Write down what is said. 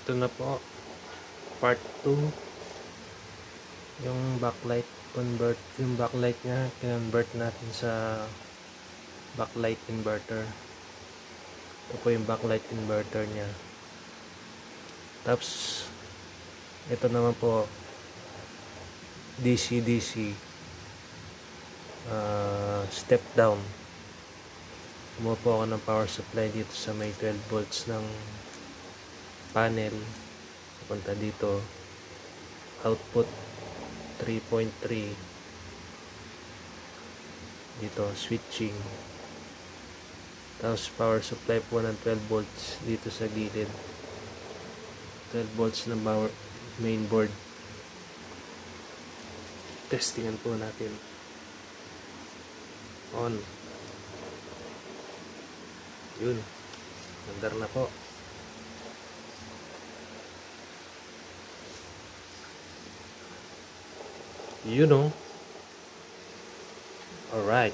Ito na po, part 2. Yung backlight niya, kinonvert natin sa backlight inverter. Ito po yung backlight inverter niya. Tapos, ito naman po, DC-DC step down. Kumuha po ako ng power supply dito sa may 12 volts ng panel. Punta dito, output 3.3 dito, switching. Tapos power supply po ng 12 volts dito sa gilid, 12 volts ng power main board. Testingan po natin. On. Yun, mandar na po. You know. Alright.